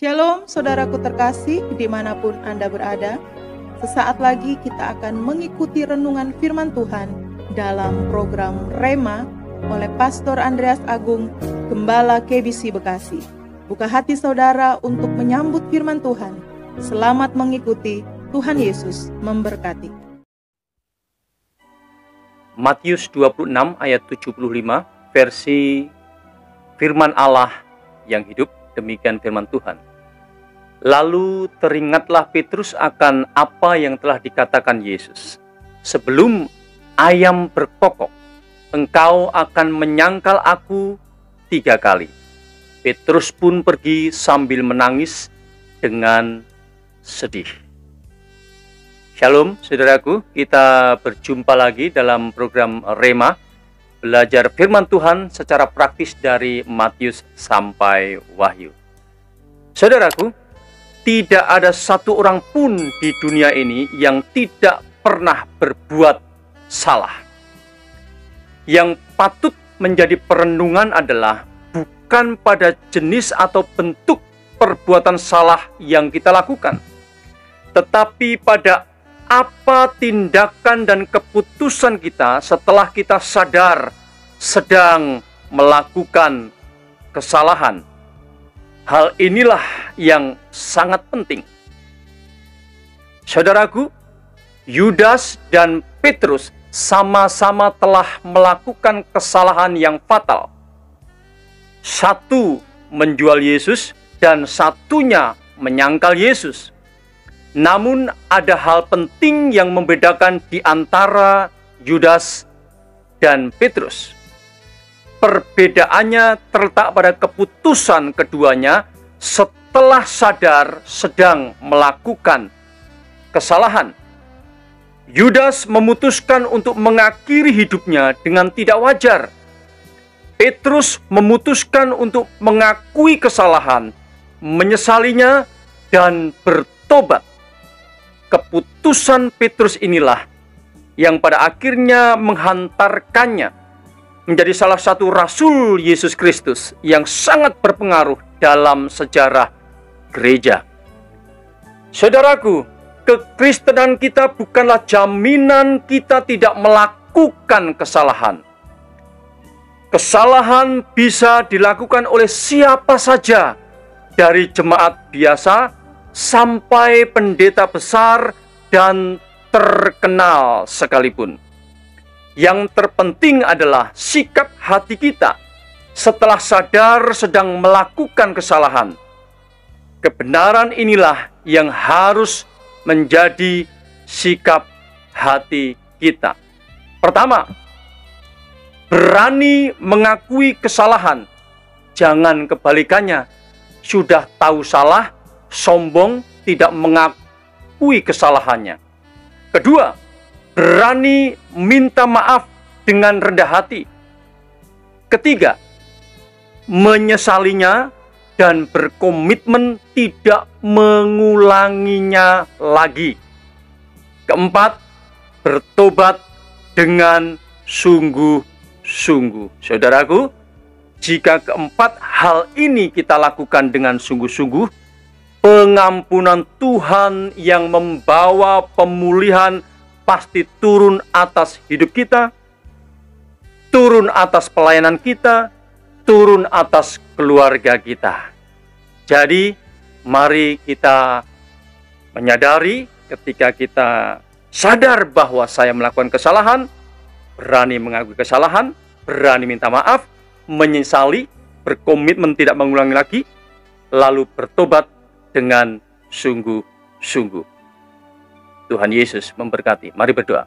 Shalom saudaraku terkasih dimanapun Anda berada. Sesaat lagi kita akan mengikuti renungan firman Tuhan dalam program Rema oleh Pastor Andreas Agung, Gembala KBC Bekasi. Buka hati saudara untuk menyambut firman Tuhan. Selamat mengikuti, Tuhan Yesus memberkati. Matius 26 ayat 75 versi firman Allah yang hidup. Demikian firman Tuhan. Lalu teringatlah Petrus akan apa yang telah dikatakan Yesus. Sebelum ayam berkokok, engkau akan menyangkal aku 3 kali. Petrus pun pergi sambil menangis dengan sedih. Shalom saudaraku, kita berjumpa lagi dalam program Rema, belajar firman Tuhan secara praktis dari Matius sampai Wahyu. Saudaraku, tidak ada satu orang pun di dunia ini yang tidak pernah berbuat salah. Yang patut menjadi perenungan adalah bukan pada jenis atau bentuk perbuatan salah yang kita lakukan, tetapi pada apa tindakan dan keputusan kita setelah kita sadar sedang melakukan kesalahan. Hal inilah yang sangat penting. Saudaraku, Yudas dan Petrus sama-sama telah melakukan kesalahan yang fatal. Satu menjual Yesus dan satunya menyangkal Yesus. Namun ada hal penting yang membedakan di antara Yudas dan Petrus. Perbedaannya terletak pada keputusan keduanya setelah sadar sedang melakukan kesalahan. Yudas memutuskan untuk mengakhiri hidupnya dengan tidak wajar. Petrus memutuskan untuk mengakui kesalahan, menyesalinya, dan bertobat. Keputusan Petrus inilah yang pada akhirnya menghantarkannya menjadi salah satu rasul Yesus Kristus yang sangat berpengaruh dalam sejarah gereja. Saudaraku, kekristenan kita bukanlah jaminan kita tidak melakukan kesalahan. Kesalahan bisa dilakukan oleh siapa saja, dari jemaat biasa sampai pendeta besar dan terkenal sekalipun. Yang terpenting adalah sikap hati kita setelah sadar sedang melakukan kesalahan. Kebenaran inilah yang harus menjadi sikap hati kita. Pertama, berani mengakui kesalahan. Jangan kebalikannya, sudah tahu salah, sombong, tidak mengakui kesalahannya. Kedua, berani minta maaf dengan rendah hati. Ketiga, menyesalinya dan berkomitmen tidak mengulanginya lagi. Keempat, bertobat dengan sungguh-sungguh. Saudaraku, jika keempat hal ini kita lakukan dengan sungguh-sungguh, pengampunan Tuhan yang membawa pemulihan pasti turun atas hidup kita, turun atas pelayanan kita, turun atas keluarga kita. Jadi, mari kita menyadari ketika kita sadar bahwa saya melakukan kesalahan, berani mengakui kesalahan, berani minta maaf, menyesali, berkomitmen tidak mengulangi lagi, lalu bertobat dengan sungguh-sungguh. Tuhan Yesus memberkati. Mari berdoa.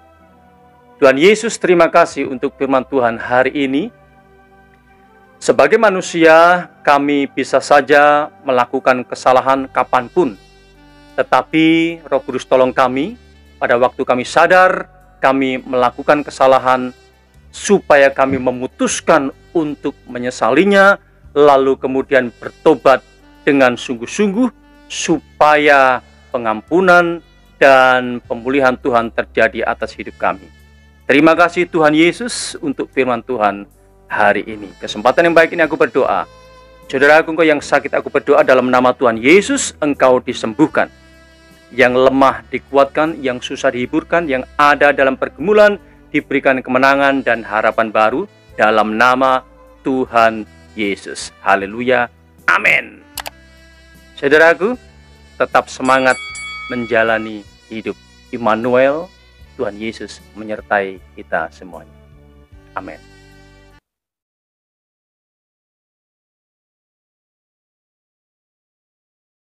Tuhan Yesus, terima kasih untuk firman Tuhan hari ini. Sebagai manusia, kami bisa saja melakukan kesalahan kapanpun. Tetapi Roh Kudus tolong kami, pada waktu kami sadar, kami melakukan kesalahan, supaya kami memutuskan untuk menyesalinya, lalu kemudian bertobat dengan sungguh-sungguh, supaya pengampunan dan pemulihan Tuhan terjadi atas hidup kami. Terima kasih Tuhan Yesus untuk firman Tuhan hari ini. Kesempatan yang baik ini aku berdoa Saudaraku, engkau yang sakit, aku berdoa dalam nama Tuhan Yesus, engkau disembuhkan. Yang lemah dikuatkan, yang susah dihiburkan, yang ada dalam pergumulan diberikan kemenangan dan harapan baru dalam nama Tuhan Yesus. Haleluya. Amin. Saudaraku, tetap semangat menjalani hidup. Immanuel, Tuhan Yesus menyertai kita semuanya. Amin.